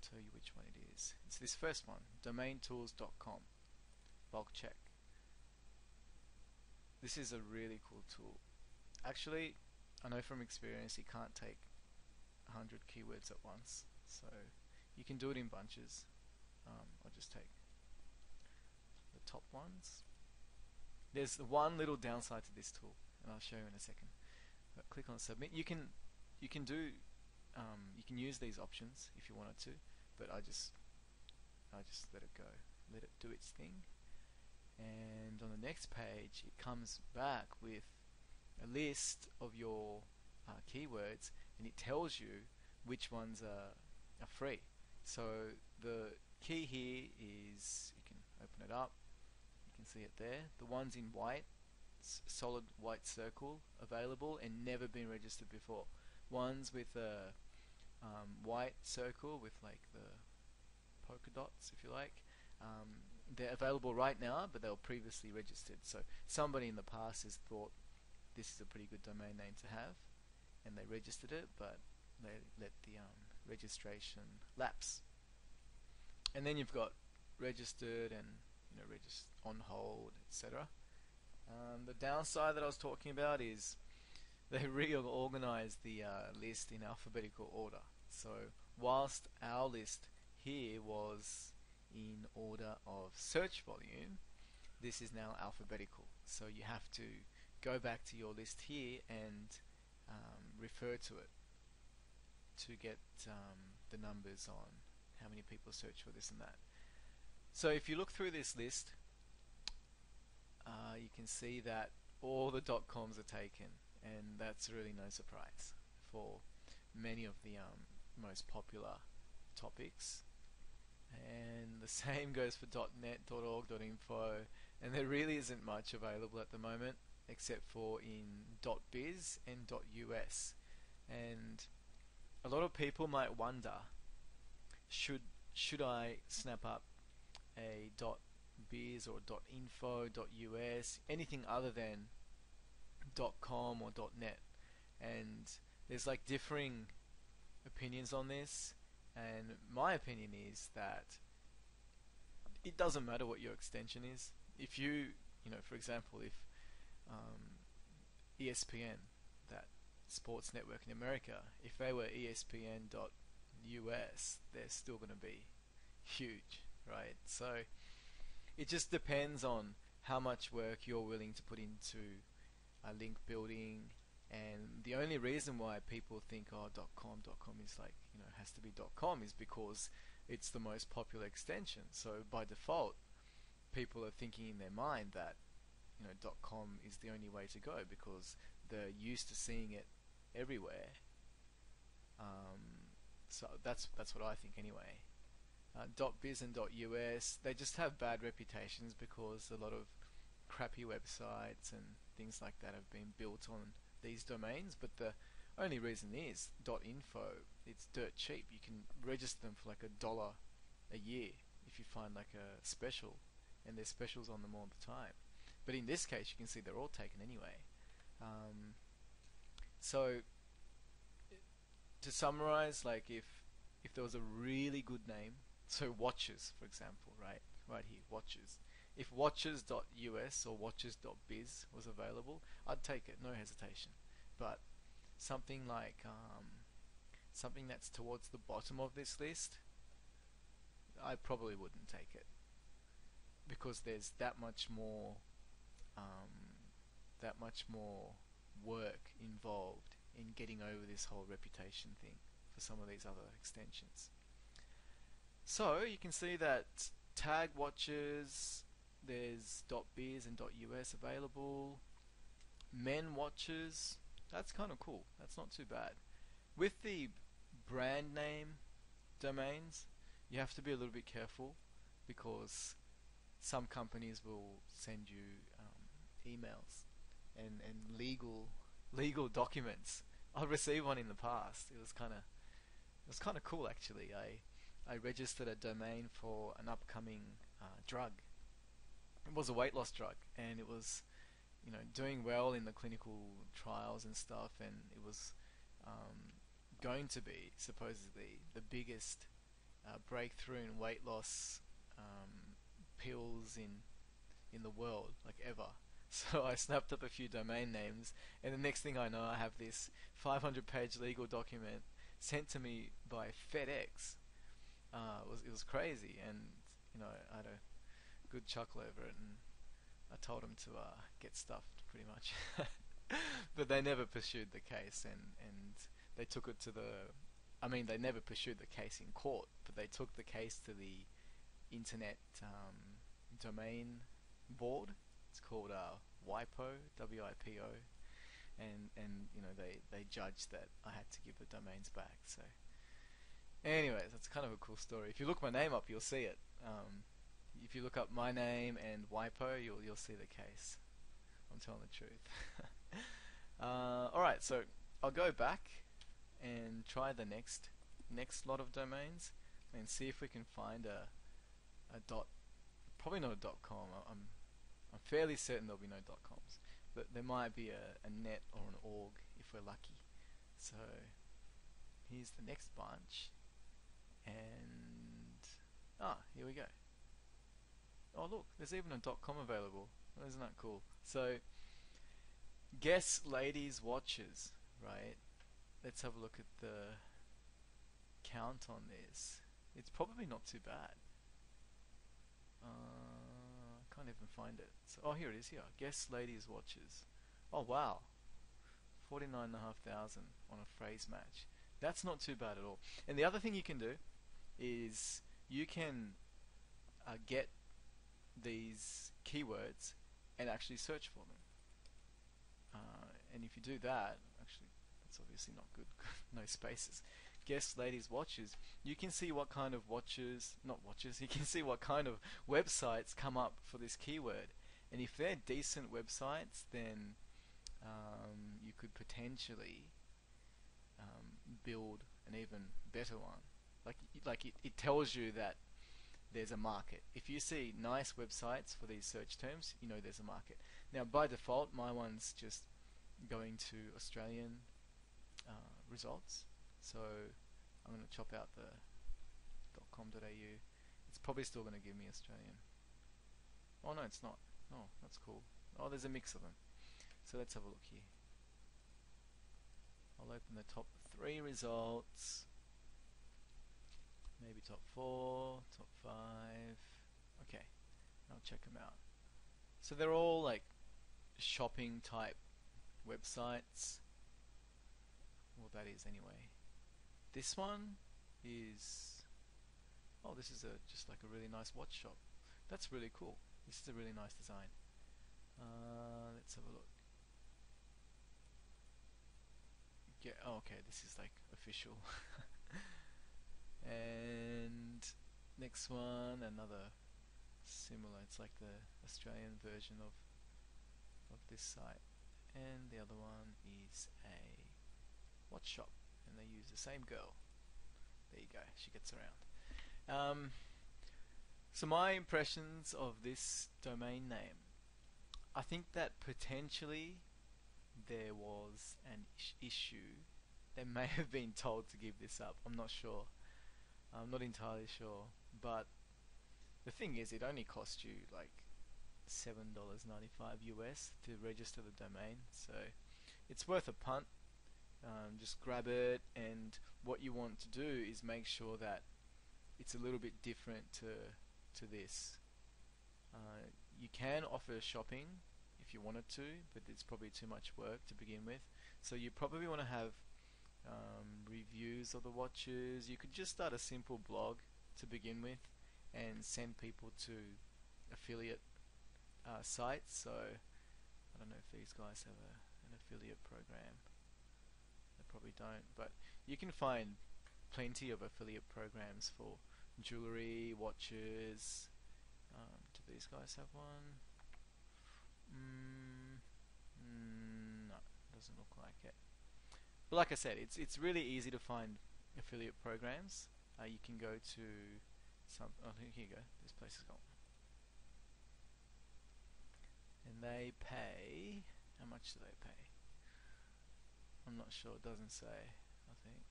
tell you which one it is. It's this first one, domaintools.com, bulk check. This is a really cool tool. Actually, I know from experience it can't take 100 keywords at once, so you can do it in bunches. I'll just take the top ones. There's the one little downside to this tool, and I'll show you in a second. But click on submit. You can use these options if you wanted to, but I just let it go, let it do its thing. And on the next page, it comes back with a list of your keywords, and it tells you which ones are free. So the key here is, you can open it up, you can see it there. The ones in white, solid white circle, available and never been registered before. Ones with a white circle with like the polka dots, if you like, they're available right now, but they were previously registered. So somebody in the past has thought this is a pretty good domain name to have, and they registered it, but they let the registration lapse. And then you've got registered and on hold, etc. The downside that I was talking about is they reorganized the list in alphabetical order. So whilst our list here was in order of search volume, this is now alphabetical. So you have to go back to your list here and refer to it to get the numbers on how many people search for this and that. So if you look through this list, you can see that all the .coms are taken, and that's really no surprise for many of the most popular topics. And the same goes for .net, .org, .info, and there really isn't much available at the moment except for in .biz and .us. And a lot of people might wonder, should I snap up a .biz or .info, .us, anything other than .com or .net? And there's like differing opinions on this, and my opinion is that it doesn't matter what your extension is. If for example, if ESPN, that sports network in America, if they were ESPN.us, they're still going to be huge, right? So it just depends on how much work you're willing to put into link building. And the only reason why people think .com is like, has to be .com is because it's the most popular extension. So by default, people are thinking in their mind that .com is the only way to go because they're used to seeing it everywhere. So that's what I think anyway. .biz and .us, they just have bad reputations because a lot of crappy websites and things like that have been built on these domains, but the only reason is .info, it's dirt cheap. You can register them for like $1 a year if you find like a special, and there's specials on them all the time. But in this case, you can see they're all taken anyway. So to summarize, like if there was a really good name, so Watches, for example, right here, Watches. If watches.us or watches.biz was available, I'd take it, no hesitation. But something like something that's towards the bottom of this list, I probably wouldn't take it because there's that much more work involved in getting over this whole reputation thing for some of these other extensions. So you can see that tag watches, there's .biz and .us available. Men watches, that's kind of cool. That's not too bad. With the brand name domains, you have to be a little bit careful because some companies will send you emails and legal documents. I received one in the past. It was kind of cool actually. I registered a domain for an upcoming drug. It was a weight loss drug, and it was doing well in the clinical trials and stuff, and it was going to be supposedly the biggest breakthrough in weight loss pills in the world, like ever. So I snapped up a few domain names, and the next thing I know, I have this 500-page legal document sent to me by FedEx. It was crazy, and I had a good chuckle over it, and I told them to get stuffed pretty much. But they never pursued the case, and they took it to the. I mean, they never pursued the case in court, but they took the case to the Internet Domain Board. It's called WIPO, WIPO, and they judged that I had to give the domains back. So, anyways, that's kind of a cool story. If you look my name up, you'll see it. If you look up my name and WIPO, you'll see the case. I'm telling the truth. All right, so I'll go back and try the next lot of domains and see if we can find a dot. Probably not a .com. I'm fairly certain there'll be no .coms, but there might be a net or an org if we're lucky. So here's the next bunch, and here we go. Oh look, there's even a .com available. Isn't that cool? So guess ladies watches, right? Let's have a look at the count on this. It's probably not too bad. Can't even find it. So, oh, here it is. Here, guess ladies watches. Oh wow, 49,500 on a phrase match. That's not too bad at all. And the other thing you can do is you can get these keywords and actually search for them. And if you do that, actually, that's obviously not good. No spaces. Guess ladies watches. You can see what kind of watches, not watches. You can see what kind of websites come up for this keyword. And if they're decent websites, then you could potentially build an even better one. Like it tells you that there's a market. If you see nice websites for these search terms, you know there's a market. Now by default, my one's just going to Australian results. So I'm going to chop out the .com.au. It's probably still going to give me Australian. Oh no, it's not. Oh, that's cool. Oh, there's a mix of them. So let's have a look here. I'll open the top 3 results. Maybe top 4, top 5. Okay, I'll check them out. So they're all like shopping type websites. Well, that is anyway. This one is, oh, this is just like a really nice watch shop. That's really cool. This is a really nice design. Let's have a look. Oh, okay, this is like official. And next one, another similar. It's like the Australian version of this site. And the other one is a watch shop, and they use the same girl. There you go, she gets around. So my impressions of this domain name, I think that potentially there was an issue. They may have been told to give this up. I'm not sure. I'm not entirely sure. But the thing is, it only cost you like $7.95 US to register the domain, so it's worth a punt. Just grab it, and what you want to do is make sure that it's a little bit different to this. You can offer shopping if you wanted to, but it's probably too much work to begin with. So you probably want to have reviews of the watches. You could just start a simple blog to begin with and send people to affiliate sites. So I don't know if these guys have an affiliate program. They probably don't, but you can find plenty of affiliate programs for jewelry, watches. Do these guys have one? No, doesn't look like it. But like I said, it's really easy to find affiliate programs. You can go to some. Oh, here you go. This place is gone. And they pay. How much do they pay? I'm not sure. It doesn't say. I think.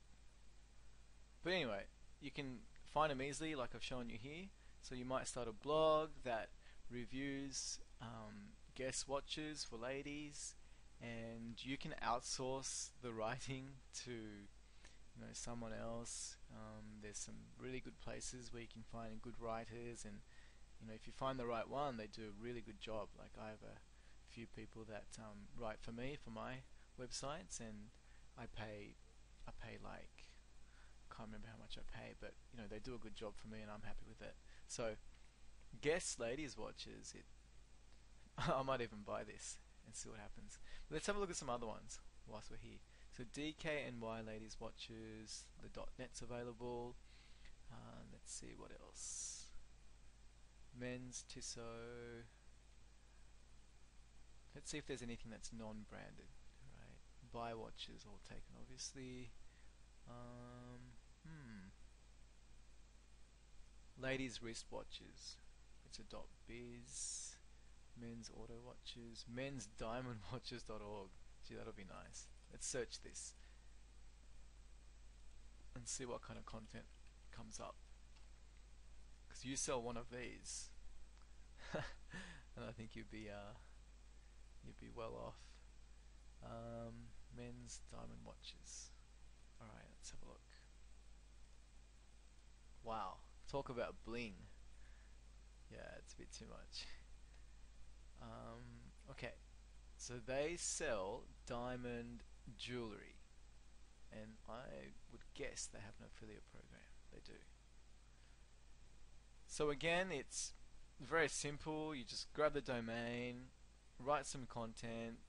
But anyway, you can find them easily, like I've shown you here. So you might start a blog that reviews guest watches for ladies, and you can outsource the writing to someone else. There's some really good places where you can find good writers, and if you find the right one, they do a really good job. Like I have a few people that write for me for my websites, and I pay like, can't remember how much I pay, but they do a good job for me, and I'm happy with it. So Guess ladies watches it. I might even buy this and see what happens. But let's have a look at some other ones whilst we're here. So DKNY ladies watches, the .net's available. Let's see what else. Men's Tissot. Let's see if there's anything that's non-branded. Right, buy watches all taken, obviously. Ladies wristwatches. It's a .biz. Men's auto watches. Men's diamond watches.org. Gee, that'll be nice. Let's search this and see what kind of content comes up. Because you sell one of these, and I think you'd be well off. Men's diamond watches. All right, let's have a look. Wow, talk about bling. Yeah, it's a bit too much. Okay, so they sell diamond jewelry, and I would guess they have an affiliate program. They do. So again, it's very simple. You just grab the domain, write some content.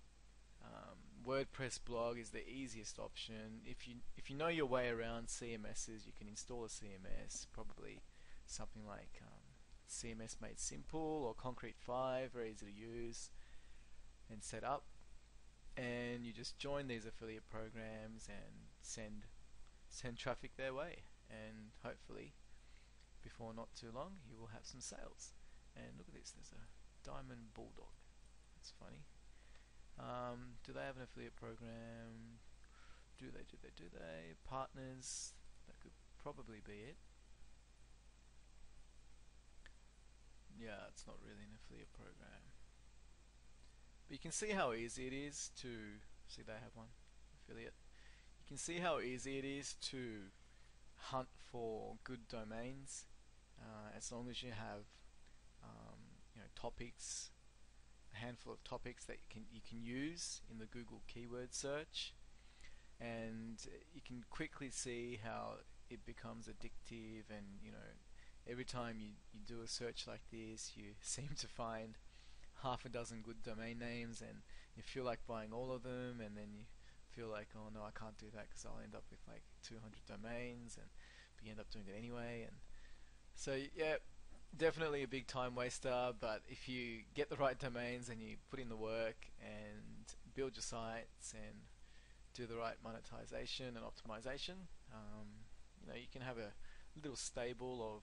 WordPress blog is the easiest option. If you know your way around CMSs, you can install a CMS, probably something like CMS Made Simple or Concrete 5, very easy to use and set up. And you just join these affiliate programs and send traffic their way, and hopefully before not too long you will have some sales. And look at this, there's a diamond bulldog. That's funny. Do they have an affiliate program? Do they? Partners, that could probably be it. Yeah, it's not really an affiliate program. But you can see how easy it is to, see they have one, affiliate. You can see how easy it is to hunt for good domains, as long as you have topics, a handful of topics that you can use in the Google keyword search, and you can quickly see how it becomes addictive. And every time you do a search like this, you seem to find half a dozen good domain names, and you feel like buying all of them, and then you feel like, oh no, I can't do that because I'll end up with like 200 domains, but you end up doing it anyway. And so yeah, definitely a big time waster. But if you get the right domains and you put in the work and build your sites and do the right monetization and optimization, you can have a little stable of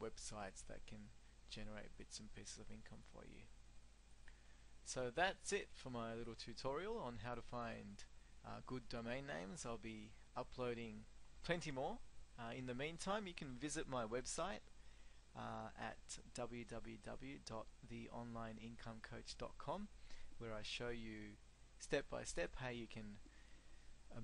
websites that can generate bits and pieces of income for you. So that's it for my little tutorial on how to find good domain names. I'll be uploading plenty more. In the meantime, you can visit my website at www.theonlineincomecoach.com, where I show you step by step how you can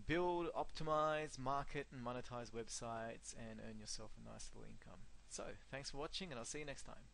build, optimize, market and monetize websites and earn yourself a nice little income. So thanks for watching, and I'll see you next time.